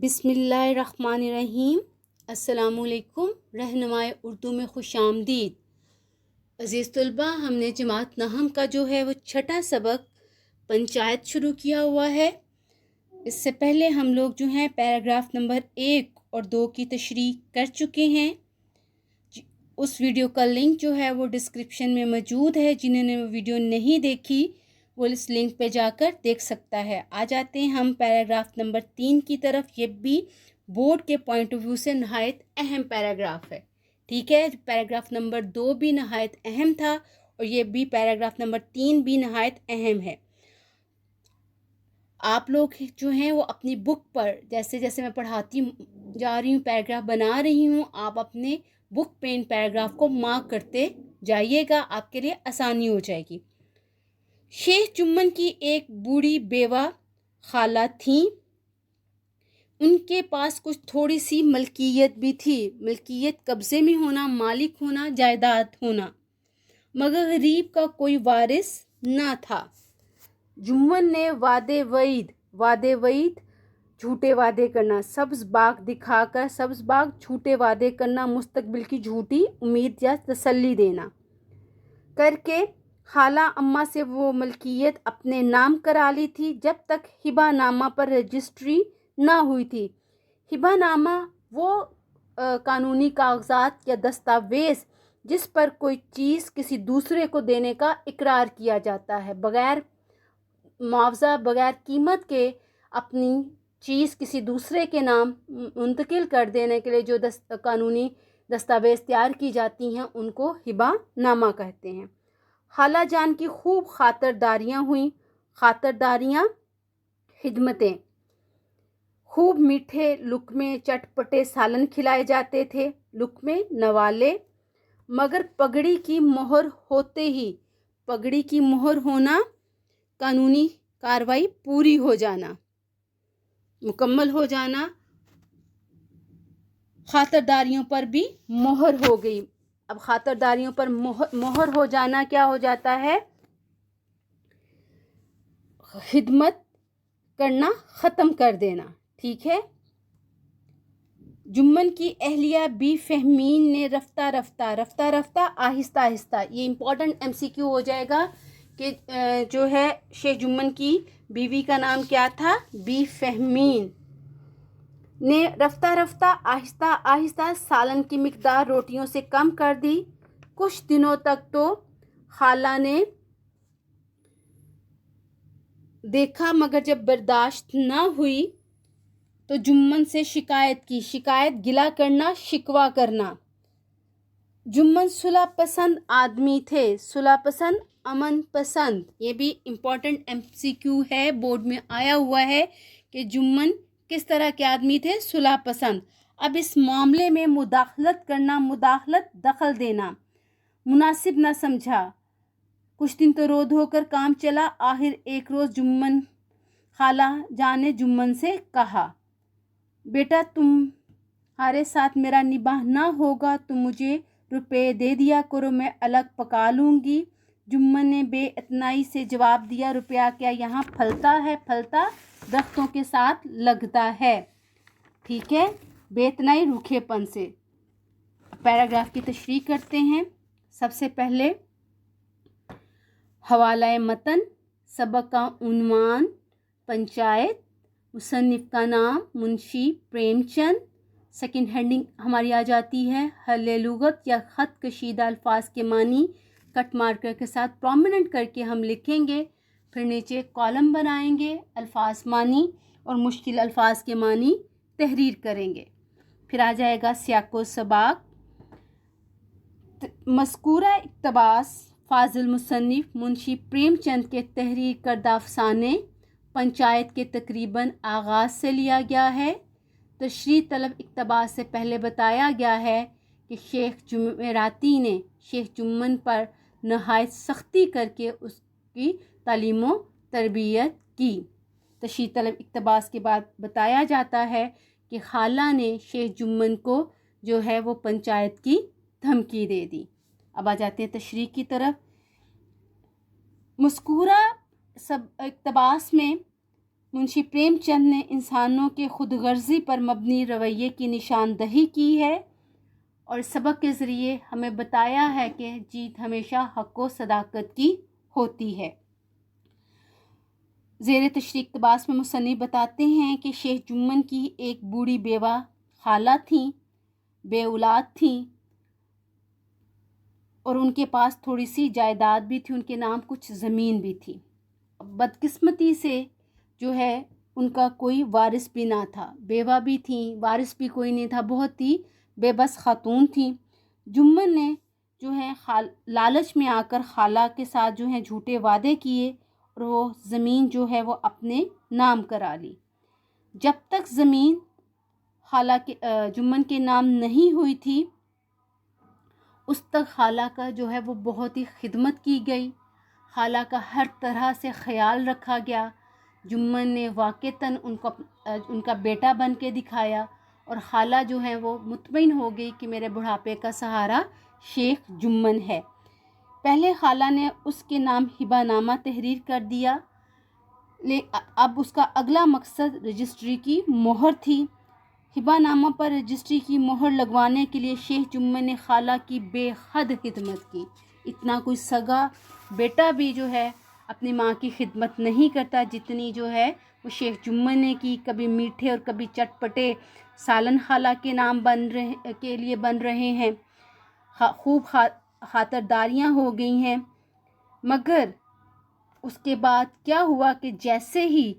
بسم اللہ الرحمن الرحیم۔ السلام علیکم۔ رہنمائے اردو میں خوش آمدید۔ عزیز طلبہ، ہم نے جماعت نہم کا جو ہے وہ چھٹا سبق پنچایت شروع کیا ہوا ہے۔ اس سے پہلے ہم لوگ جو ہیں پیراگراف نمبر 1 اور 2 کی تشریح کر چکے ہیں۔ اس ویڈیو کا لنک جو ہے وہ ڈسکرپشن میں موجود ہے۔ جنہوں نے وہ ویڈیو نہیں دیکھی وہ اس لنک پہ جا کر دیکھ سکتا ہے۔ آ جاتے ہیں ہم پیراگراف نمبر 3 کی طرف۔ یہ بھی بورڈ کے پوائنٹ آف ویو سے نہایت اہم پیراگراف ہے، ٹھیک ہے۔ پیراگراف نمبر 2 بھی نہایت اہم تھا اور یہ بھی پیراگراف نمبر 3 بھی نہایت اہم ہے۔ آپ لوگ جو ہیں وہ اپنی بک پر جیسے جیسے میں پڑھاتی جا رہی ہوں، پیراگراف بنا رہی ہوں، آپ اپنے بک پہ ان پیراگراف کو مارک کرتے جائیے گا، آپ کے لیے آسانی ہو جائے گی۔ شیخ جمن کی ایک بوڑھی بیوہ خالہ تھیں۔ ان کے پاس کچھ تھوڑی سی ملکیت بھی تھی۔ ملکیت قبضے میں ہونا، مالک ہونا، جائیداد ہونا، مگر غریب کا کوئی وارث نہ تھا۔ جمن نے وعدے وعید جھوٹے وعدے کرنا، سبز باغ دکھا کر سبز باغ، جھوٹے وعدے کرنا، مستقبل کی جھوٹی امید یا تسلی دینا کر کے خالہ اماں سے وہ ملکیت اپنے نام کرا لی تھی جب تک ہبہ نامہ پر رجسٹری نہ ہوئی تھی۔ ہبہ نامہ وہ قانونی کاغذات یا دستاویز جس پر کوئی چیز کسی دوسرے کو دینے کا اقرار کیا جاتا ہے، بغیر معاوضہ، بغیر قیمت کے اپنی چیز کسی دوسرے کے نام منتقل کر دینے کے لیے جو قانونی دستاویز تیار کی جاتی ہیں ان کو ہبہ نامہ کہتے ہیں۔ خالہ جان کی خوب خاطرداریاں ہوئیں، خاطرداریاں، خدمتیں، خوب میٹھے لقمے، چٹپٹے سالن کھلائے جاتے تھے، لقمے نوالے، مگر پگڑی کی مہر ہوتے ہی، پگڑی کی مہر ہونا، قانونی کارروائی پوری ہو جانا، مکمل ہو جانا، خاطرداریوں پر بھی مہر ہو گئی۔ اب خاطرداریوں پر مہر ہو جانا کیا ہو جاتا ہے؟ خدمت کرنا ختم کر دینا، ٹھیک ہے۔ جمن کی اہلیہ بی فہمین نے رفتہ رفتہ آہستہ آہستہ، یہ امپورٹنٹ MCQ ہو جائے گا کہ جو ہے شیخ جمن کی بیوی کا نام کیا تھا؟ بی فہمین نے رفتہ رفتہ آہستہ آہستہ سالن کی مقدار روٹیوں سے کم کر دی۔ کچھ دنوں تک تو خالہ نے دیکھا، مگر جب برداشت نہ ہوئی تو جمن سے شکایت کی۔ شکایت، گلہ کرنا، شکوہ کرنا۔ جمن صلح پسند آدمی تھے، صلح پسند، امن پسند۔ یہ بھی امپورٹنٹ MCQ ہے، بورڈ میں آیا ہوا ہے کہ جمن کس طرح کے آدمی تھے؟ صلح پسند۔ اب اس معاملے میں مداخلت کرنا، مداخلت، دخل دینا مناسب نہ سمجھا۔ کچھ دن تو رو دھو کر کام چلا۔ آخر ایک روز خالہ جان نے جمن سے کہا، بیٹا تمہارے ساتھ میرا نباہ نہ ہوگا، تم مجھے روپے دے دیا کرو، میں الگ پکا لوں گی۔ جمن نے بے اعتنائی سے جواب دیا، روپیہ کیا یہاں پھلتا ہے؟ پھلتا درختوں کے ساتھ لگتا ہے، ٹھیک ہے۔ بے اعتنائی، روکھے پن سے۔ پیراگراف کی تشریح کرتے ہیں۔ سب سے پہلے حوالہ متن، سبق کا عنوان پنچایت، مصنف کا نام منشی پریم چند۔ سیکنڈ ہیڈنگ ہماری آ جاتی ہے حل لغت یا خط کشیدہ الفاظ کے معنی، کٹ مارکر کے ساتھ پرومیننٹ کر کے ہم لکھیں گے، پھر نیچے کالم بنائیں گے، الفاظ معنی اور مشکل الفاظ کے معنی تحریر کریں گے۔ پھر آ جائے گا سیاق و سباق۔ مذکورہ اقتباس فاضل مصنف منشی پریم چند کے تحریر کردہ افسانے پنچایت کے تقریباً آغاز سے لیا گیا ہے۔ تشریح طلب اقتباس سے پہلے بتایا گیا ہے کہ شیخ جمعراتی نے شیخ جمن پر نہایت سختی کر کے اس کی تعلیم و تربیت کی۔ تشریح طلب اقتباس کے بعد بتایا جاتا ہے کہ خالہ نے شیخ جمن کو جو ہے وہ پنچایت کی دھمکی دے دی۔ اب آ جاتے ہیں تشریح کی طرف۔ مذکورہ اقتباس میں منشی پریم چند نے انسانوں کے خود غرضی پر مبنی رویے کی نشاندہی کی ہے اور سبق کے ذریعے ہمیں بتایا ہے کہ جیت ہمیشہ حق و صداقت کی ہوتی ہے۔ زیر تشریح اقتباس میں مصنف بتاتے ہیں کہ شیخ جمن کی ایک بوڑھی بیوہ خالہ تھیں، بے اولاد تھیں اور ان کے پاس تھوڑی سی جائیداد بھی تھی، ان کے نام کچھ زمین بھی تھی۔ بدقسمتی سے جو ہے ان کا کوئی وارث بھی نہ تھا، بیوہ بھی تھیں، وارث بھی کوئی نہیں تھا، بہت ہی بے بس خاتون تھیں۔ جمن نے جو ہے لالچ میں آ کر خالہ کے ساتھ جو ہے جھوٹے وعدے کیے اور وہ زمین جو ہے وہ اپنے نام کرا لی۔ جب تک زمین خالہ کے جمن کے نام نہیں ہوئی تھی اس تک خالہ کا جو ہے وہ بہت ہی خدمت کی گئی، خالہ کا ہر طرح سے خیال رکھا گیا۔ جمن نے واقعتاً ان کا بیٹا بن کے دکھایا اور خالہ جو ہے وہ مطمئن ہو گئی کہ میرے بڑھاپے کا سہارا شیخ جمن ہے۔ پہلے خالہ نے اس کے نام ہبہ نامہ تحریر کر دیا، اب اس کا اگلا مقصد رجسٹری کی مہر تھی۔ ہبہ نامہ پر رجسٹری کی مہر لگوانے کے لیے شیخ جمن نے خالہ کی بے حد خدمت کی۔ اتنا کوئی سگا بیٹا بھی جو ہے اپنی ماں کی خدمت نہیں کرتا جتنی جو ہے وہ شیخ جمن نے کی۔ کبھی میٹھے اور کبھی چٹپٹے سالن خالہ کے نام کے لیے بن رہے ہیں، خوب خاطرداریاں ہو گئی ہیں، مگر اس کے بعد کیا ہوا کہ جیسے ہی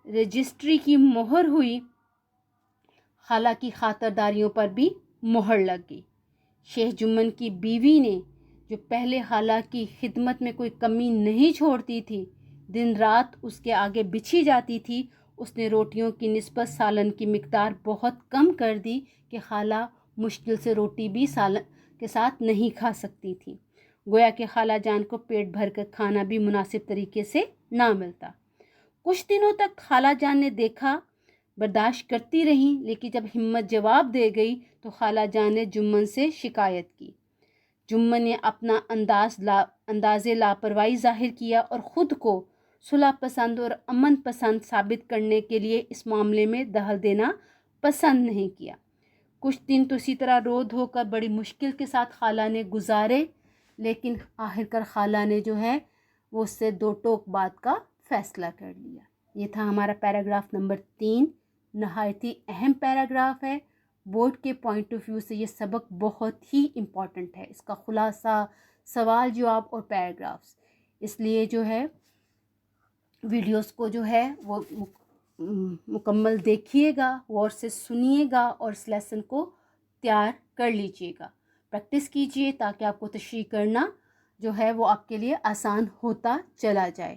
رجسٹری کی مہر ہوئی خالہ کی خاطرداریوں پر بھی مہر لگ گئی۔ شیخ جمن کی بیوی نے جو پہلے خالہ کی خدمت میں کوئی کمی نہیں چھوڑتی تھی، دن رات اس کے آگے بچھی جاتی تھی، اس نے روٹیوں کی نسبت سالن کی مقدار بہت کم کر دی کہ خالہ مشکل سے روٹی بھی سالن کے ساتھ نہیں کھا سکتی تھی، گویا کہ خالہ جان کو پیٹ بھر کر کھانا بھی مناسب طریقے سے نہ ملتا۔ کچھ دنوں تک خالہ جان نے دیکھا، برداشت کرتی رہیں، لیکن جب ہمت جواب دے گئی تو خالہ جان نے جمن سے شکایت کی۔ جمن نے اپنا انداز لاپرواہی ظاہر کیا اور خود کو صلح پسند اور امن پسند ثابت کرنے کے لیے اس معاملے میں دخل دینا پسند نہیں کیا۔ کچھ دن تو اسی طرح رو دھو کر بڑی مشکل کے ساتھ خالہ نے گزارے، لیکن آخر کار خالہ نے جو ہے وہ اس سے دو ٹوک بات کا فیصلہ کر لیا۔ یہ تھا ہمارا پیراگراف نمبر 3، نہایت ہی اہم پیراگراف ہے۔ بورڈ کے پوائنٹ آف ویو سے یہ سبق بہت ہی امپورٹنٹ ہے، اس کا خلاصہ، سوال جواب اور پیراگرافس، اس لیے جو ہے ویڈیوز کو جو ہے وہ مکمل دیکھیے گا، غور سے سنیے گا اور اس لیسن کو تیار کر لیجیے گا، پریکٹس کیجیے تاکہ آپ کو تشریح کرنا جو ہے وہ آپ کے لیے آسان ہوتا چلا جائے۔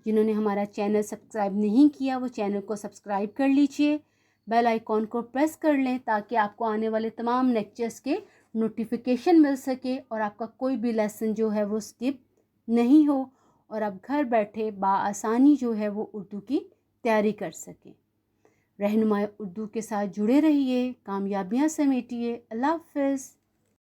جنہوں نے ہمارا چینل سبسکرائب نہیں کیا وہ چینل کو سبسکرائب کر لیجیے، بیل آئیکن کو پریس کر لیں تاکہ آپ کو آنے والے تمام لیکچرز کے نوٹیفیکیشن مل سکے اور آپ کا کوئی بھی لیسن جو ہے وہ اسکپ نہیں ہو اور آپ گھر بیٹھے بآسانی جو ہے وہ اردو کی تیاری کر سکیں۔ رہنمائی اردو کے ساتھ جڑے رہیے، کامیابیاں سمیٹیے۔ اللہ حافظ۔